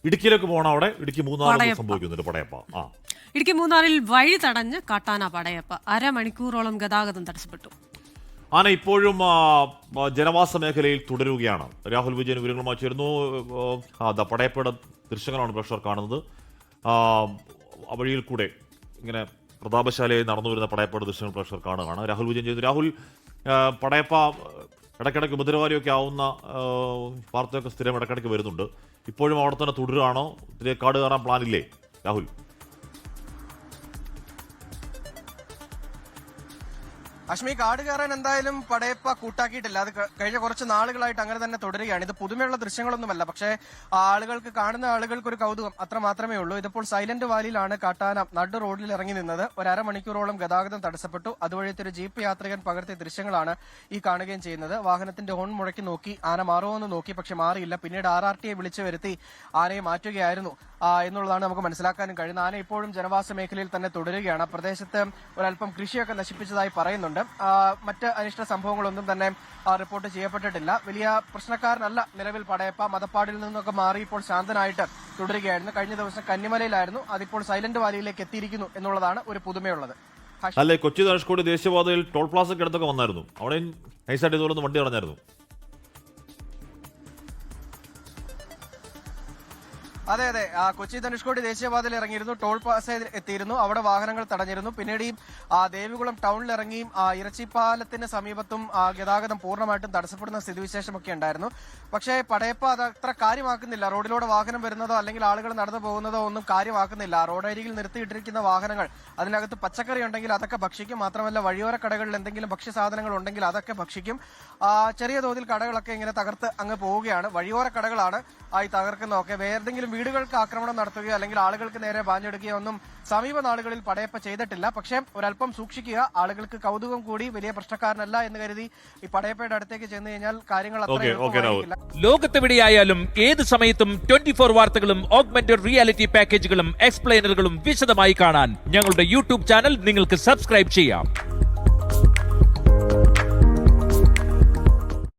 ഇടുക്കിയിലേക്ക് പോകണം. അവിടെ ഇടുക്കി മൂന്നാറിൽ സംഭവിക്കുന്നുണ്ട് പടയപ്പ. ഇടുക്കി മൂന്നാറിൽ വഴി തടഞ്ഞ് കാട്ടാന പടയപ്പ. അരമണിക്കൂറോളം ഗതാഗതം തടസ്സപ്പെട്ടു. ആന ഇപ്പോഴും ജനവാസ മേഖലയിൽ തുടരുകയാണ്. രാഹുൽ വിജയൻ വിവരങ്ങളുമായി ചേരുന്നു. പടയപ്പയുടെ ദൃശ്യങ്ങളാണ് പ്രേക്ഷകർ കാണുന്നത്. വഴിയിൽ കൂടെ ഇങ്ങനെ പ്രതാപശാലയായി നടന്നു വരുന്ന പടയപ്പയുടെ ദൃശ്യങ്ങൾ പ്രേക്ഷകർ കാണുകയാണ്. രാഹുൽ വിജയൻ ചെയ്യുന്നു. രാഹുൽ, പടയപ്പ ഇടയ്ക്കിടയ്ക്ക് ഉപദ്രവകാരിയൊക്കെ ആവുന്ന വാർത്തയൊക്കെ സ്ഥിരം ഇടയ്ക്കിടയ്ക്ക് വരുന്നുണ്ട്. ഇപ്പോഴും അവിടെ തന്നെ തുടരുകയാണോ? ഇതിലേക്ക് കാട് കയറാൻ പ്ലാനില്ലേ രാഹുൽ? അശ്മി, കാട് കയറാൻ എന്തായാലും പടയപ്പ കൂട്ടാക്കിയിട്ടില്ല. അത് കഴിഞ്ഞ കുറച്ച് നാളുകളായിട്ട് അങ്ങനെ തന്നെ തുടരുകയാണ്. ഇത് പുതുമയുള്ള ദൃശ്യങ്ങളൊന്നുമല്ല, പക്ഷേ കാണുന്ന ആളുകൾക്ക് ഒരു കൗതുകം അത്ര മാത്രമേ ഉള്ളൂ. ഇതിപ്പോൾ സൈലന്റ് വാലിയിലാണ് കാട്ടാന നടു റോഡിൽ ഇറങ്ങി നിന്നത്. ഒരു അരമണിക്കൂറോളം ഗതാഗതം തടസ്സപ്പെട്ടു. അതുവഴിയത്തെ ഒരു ജീപ്പ് യാത്രികൻ പകർത്തിയ ദൃശ്യങ്ങളാണ് ഈ കാണുകയും ചെയ്യുന്നത്. വാഹനത്തിന്റെ ഹോൺ മുഴക്കി നോക്കി, ആന മാറുമോന്ന് നോക്കി, പക്ഷെ മാറിയില്ല. പിന്നീട് RRTയെ വിളിച്ചു വരുത്തി ആനയെ മാറ്റുകയായിരുന്നു എന്നുള്ളതാണ് നമുക്ക് മനസ്സിലാക്കാനും കഴിയുന്നത്. ആന ഇപ്പോഴും ജനവാസ മേഖലയിൽ തന്നെ തുടരുകയാണ്. പ്രദേശത്ത് ഒരല്പം കൃഷിയൊക്കെ നശിപ്പിച്ചതായി പറയുന്നുണ്ട്. മറ്റ് അനിഷ്ട സംഭവങ്ങളൊന്നും തന്നെ റിപ്പോർട്ട് ചെയ്യപ്പെട്ടിട്ടില്ല. വലിയ പ്രശ്നക്കാരനല്ല നിലവിൽ പടയപ്പ. മതപ്പാടിൽ നിന്നൊക്കെ മാറി ഇപ്പോൾ ശാന്തനായിട്ട് തുടരുകയായിരുന്നു. കഴിഞ്ഞ ദിവസം കന്നിമലയിലായിരുന്നു, അതിപ്പോൾ സൈലന്റ് വാലിയിലേക്ക് എത്തിയിരിക്കുന്നു എന്നുള്ളതാണ് ഒരു പുതുമയുള്ളത്. അല്ലെ, കൊച്ചി ധനുഷ്കോടി ദേശീയപാതയിൽ ടോൾ പ്ലാസയ്ക്ക് അടുത്തൊക്കെ വന്നായിരുന്നു. അവിടെ നൈസായിട്ട് ഇതുപോലെ വണ്ടി പറഞ്ഞായിരുന്നു. അതെ, കൊച്ചി ധനുഷ്കോടി ദേശീയപാതയിൽ ഇറങ്ങിയിരുന്നു, ടോൾ പ്ലാസയിൽ എത്തിയിരുന്നു. അവിടെ വാഹനങ്ങൾ തടഞ്ഞിരുന്നു. പിന്നീട് ഈ ദേവികുളം ടൗണിൽ ഇറങ്ങിയും ഇറച്ചിപ്പാലത്തിന് സമീപത്തും ഗതാഗതം പൂർണ്ണമായിട്ടും തടസ്സപ്പെടുന്ന സ്ഥിതിവിശേഷമൊക്കെ ഉണ്ടായിരുന്നു. പക്ഷേ പടയപ്പ അത് അത്ര കാര്യമാക്കുന്നില്ല. റോഡിലൂടെ വാഹനം വരുന്നതോ അല്ലെങ്കിൽ ആളുകൾ നടന്നു പോകുന്നതോ ഒന്നും കാര്യമാക്കുന്നില്ല. റോഡരികിൽ നിർത്തിയിട്ടിരിക്കുന്ന വാഹനങ്ങൾ, അതിനകത്ത് പച്ചക്കറി ഉണ്ടെങ്കിൽ അതൊക്കെ ഭക്ഷിക്കും. മാത്രമല്ല, വഴിയോര കടകളിൽ എന്തെങ്കിലും ഭക്ഷ്യസാധനങ്ങൾ ഉണ്ടെങ്കിൽ അതൊക്കെ ഭക്ഷിക്കും. ചെറിയ തോതിൽ കടകളൊക്കെ ഇങ്ങനെ തകർത്ത് അങ്ങ് പോവുകയാണ്. വഴിയോര കടകളാണ് ഈ തകർക്കുന്നതൊക്കെ. വേറെന്തെങ്കിലും വീടുകൾക്ക് ആക്രമണം നടത്തുകയോ അല്ലെങ്കിൽ ആളുകൾക്ക് നേരെ പാഞ്ഞെടുക്കുകയോ ഒന്നും സമീപ നാളുകളിൽ പടയപ്പ ചെയ്തിട്ടില്ല. പക്ഷേ ഒരല്പം സൂക്ഷിക്കുക. ആളുകൾക്ക് കൗതുകം കൂടി, വലിയ പ്രശ്നക്കാരനല്ല എന്ന് കരുതി ഈ പടയപ്പയുടെ അടുത്തേക്ക് ചെന്ന് കഴിഞ്ഞാൽ കാര്യങ്ങൾ അത്ര ലോകത്തെവിടെയായാലും ഏത് സമയത്തും 24 വാർത്തകളും ഓഗ്മെന്റഡ് റിയാലിറ്റി പാക്കേജുകളും എക്സ്പ്ലെയിനറുകളും വിശദമായി കാണാൻ ഞങ്ങളുടെ യൂട്യൂബ് ചാനൽ നിങ്ങൾക്ക് സബ്സ്ക്രൈബ് ചെയ്യാം.